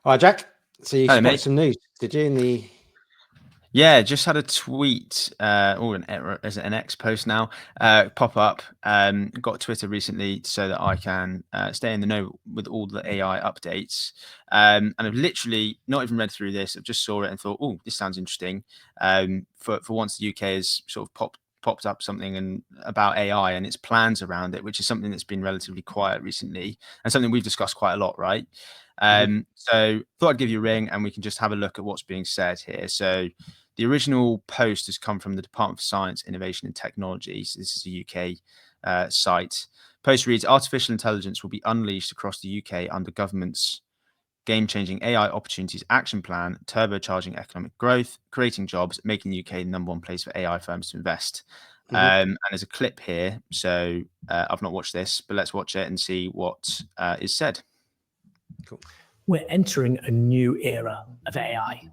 All right, Jack. So you Hello, spotted mate. some news, did you? In the Yeah, just had a tweet or is it an X post now pop up. Got Twitter recently so that I can stay in the know with all the AI updates. And I've literally not even read through this. I've just saw it and thought, oh, this sounds interesting. For once, the UK has sort of popped up something and about AI and its plans around it, which is something that's been relatively quiet recently and something we've discussed quite a lot, right? Mhm. So thought I'd give you a ring and we can just have a look at what's being said here. So the original post has come from the Department of Science, Innovation and Technology. So this is a UK site. Post reads, artificial intelligence will be unleashed across the UK under government's game-changing AI opportunities action plan, turbocharging economic growth, creating jobs, making the UK the number one place for AI firms to invest. Mhm. And there's a clip here. So I've not watched this, but let's watch it and see what is said. Cool. We're entering a new era of AI.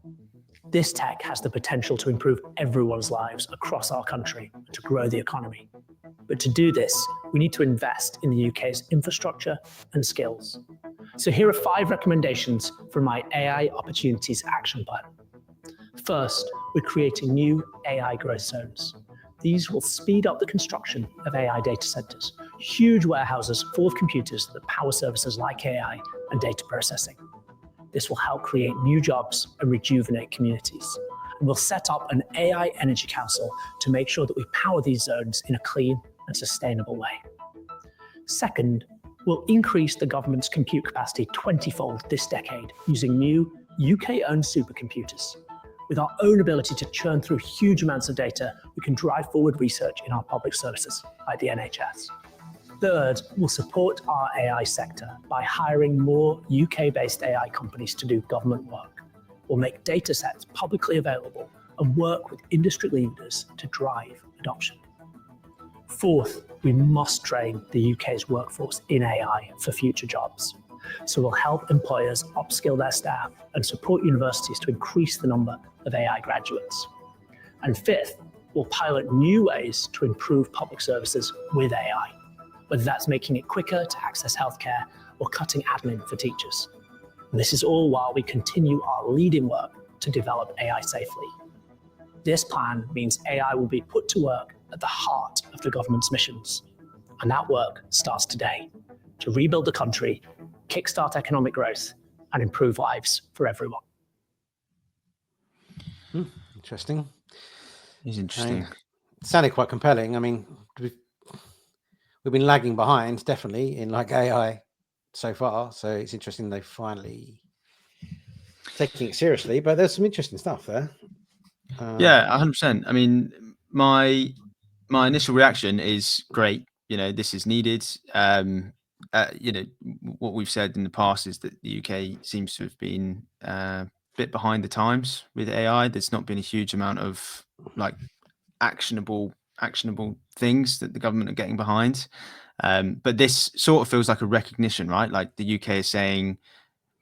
This tech has the potential to improve everyone's lives across our country and to grow the economy. But to do this, we need to invest in the UK's infrastructure and skills. So here are 5 recommendations from my AI Opportunities Action Plan. First, we're creating new AI growth zones. These will speed up the construction of AI data centers, huge warehouses full of computers that power services like AI and data processing. This will help create new jobs and rejuvenate communities. And we'll set up an AI Energy Council to make sure that we power these zones in a clean and sustainable way. Second, we'll increase the government's compute capacity 20-fold this decade using new UK-owned supercomputers. With our own ability to churn through huge amounts of data, we can drive forward research in our public services, like the NHS. Third, we'll support our AI sector by hiring more UK-based AI companies to do government work. We'll make data sets publicly available and work with industry leaders to drive adoption. Fourth, we must train the UK's workforce in AI for future jobs. So we'll help employers upskill their staff and support universities to increase the number of AI graduates. And fifth, we'll pilot new ways to improve public services with AI, whether that's making it quicker to access healthcare or cutting admin for teachers. And this is all while we continue our leading work to develop AI safely. This plan means AI will be put to work at the heart of the government's missions. And that work starts today to rebuild the country, kickstart economic growth, and improve lives for everyone. Interesting. It's interesting. It sounded quite compelling. I mean, we've been lagging behind, definitely, in like AI so far. So it's interesting they finally taking it seriously. But there's some interesting stuff there. Yeah, 100%. I mean, my initial reaction is great. You know, this is needed. You know, what we've said in the past is that the UK seems to have been a bit behind the times with AI. There's not been a huge amount of like actionable things that the government are getting behind. But this sort of feels like a recognition, right? Like the UK is saying,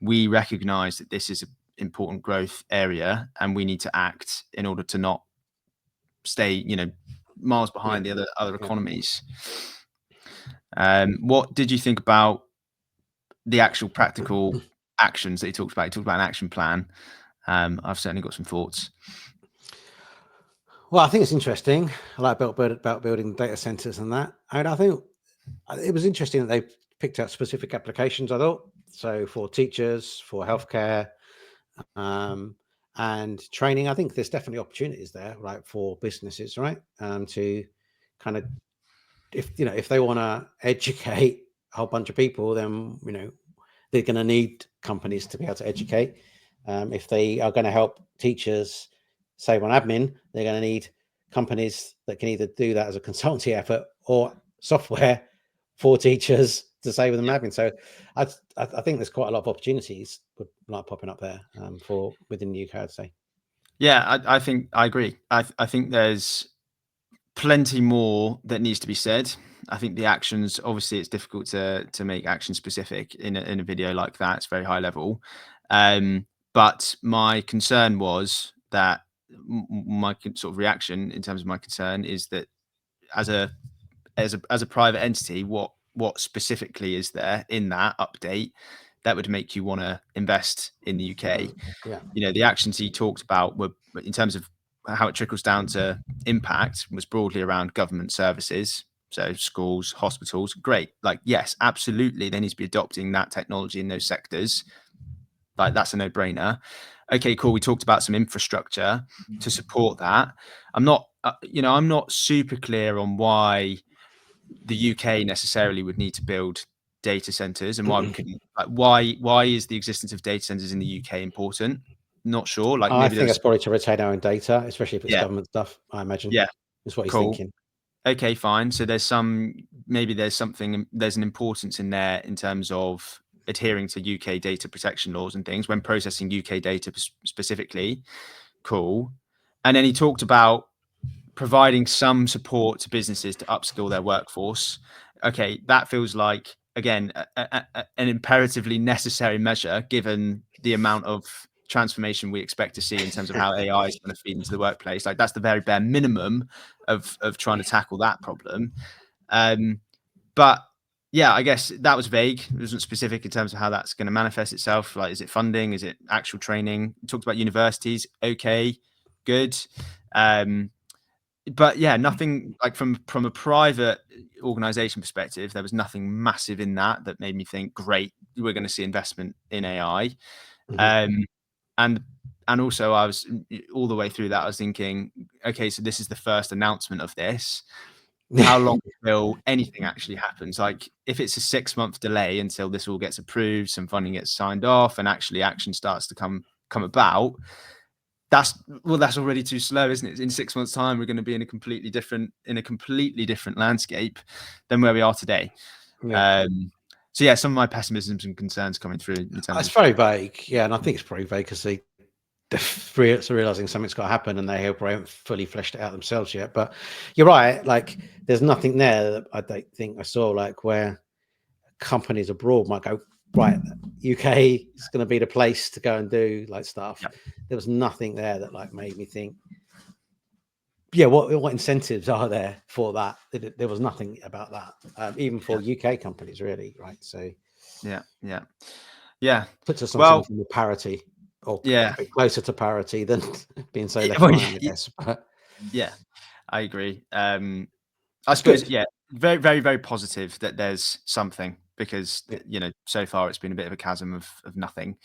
we recognize that this is an important growth area and we need to act in order to not stay, you know, miles behind the other economies. What did you think about the actual practical actions that he talked about? He talked about an action plan. I've certainly got some thoughts. Well, I think it's interesting. I like about building data centers and that. And I think it was interesting that they picked out specific applications, I thought. So for teachers, for healthcare, and training, I think there's definitely opportunities there, right, for businesses, right, to kind of, if they want to educate a whole bunch of people, then they're going to need companies to be able to educate. If they are going to help teachers save on admin, they're going to need companies that can either do that as a consultancy effort or software for teachers to save them admin. So I think there's quite a lot of opportunities like popping up there for within the UK, I'd say. Yeah, I think I agree. I think there's plenty more that needs to be said. I think the actions, obviously, it's difficult to make action specific in a video like that. It's very high level. But my concern was that my sort of reaction in terms of my concern is that as a private entity, what specifically is there in that update that would make you want to invest in the UK. Yeah. You know, the actions he talked about were, in terms of how it trickles down to impact, was broadly around government services. So schools, hospitals, great. Like, yes, absolutely, they need to be adopting that technology in those sectors. Like, that's a no-brainer. Okay, cool. We talked about some infrastructure to support that. I'm not, I'm not super clear on why the UK necessarily would need to build data centers, and why we couldn't. Like, why is the existence of data centers in the UK important? Not sure. Like, I maybe think there's that's probably to retain our own data, especially if it's Yeah. government stuff. I imagine. Yeah. Is what he's Cool. thinking. Okay, fine. So there's maybe there's an importance in there in terms of adhering to UK data protection laws and things when processing UK data specifically. Cool. And then he talked about providing some support to businesses to upskill their workforce. Okay, that feels like, again, an imperatively necessary measure given the amount of transformation we expect to see in terms of how AI is going to feed into the workplace. Like, that's the very bare minimum of trying to tackle that problem. But yeah, I guess that was vague. It wasn't specific in terms of how that's going to manifest itself. Like, is it funding? Is it actual training? We talked about universities. Okay, good. But yeah, nothing like from a private organization perspective, there was nothing massive in that made me think, great, we're going to see investment in AI. And also, I was all the way through that, I was thinking, okay, so this is the first announcement of this. How long until anything actually happens? Like, if it's a 6-month delay until this all gets approved, some funding gets signed off, and actually action starts to come about, that's already too slow, isn't it? In 6 months' time, we're going to be in a completely different landscape than where we are today. Yeah. So yeah, some of my pessimisms and concerns coming through in terms It's very vague. Yeah, and I think it's pretty vague because they're realizing something's got to happen, and they haven't fully fleshed it out themselves yet. But you're right. Like, there's nothing there that I don't think I saw, like, where companies abroad might go, right, UK is going to be the place to go and do like stuff. Yep. There was nothing there that like made me think, yeah, what incentives are there for that? There was nothing about that, even for UK companies, really, right? So yeah, puts us on well, something with parity, or yeah, a bit closer to parity than being so left well, behind, I guess. But yeah, I agree. I That's suppose, good. yeah, very, very, very positive that there's something, because Yeah. so far it's been a bit of a chasm of nothing.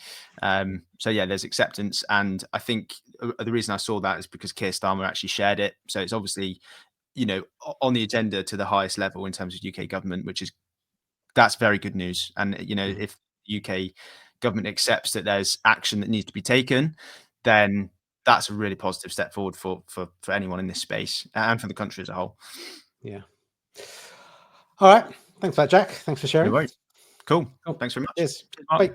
So yeah, there's acceptance, and I think the reason I saw that is because Keir Starmer actually shared it. So it's obviously on the agenda to the highest level in terms of UK government, that's very good news. And if UK government accepts that there's action that needs to be taken, then that's a really positive step forward for anyone in this space and for the country as a whole. Yeah. All right. Thanks for that, Jack. Thanks for sharing. No worries. Cool. Thanks very much. Cheers. Bye. Bye.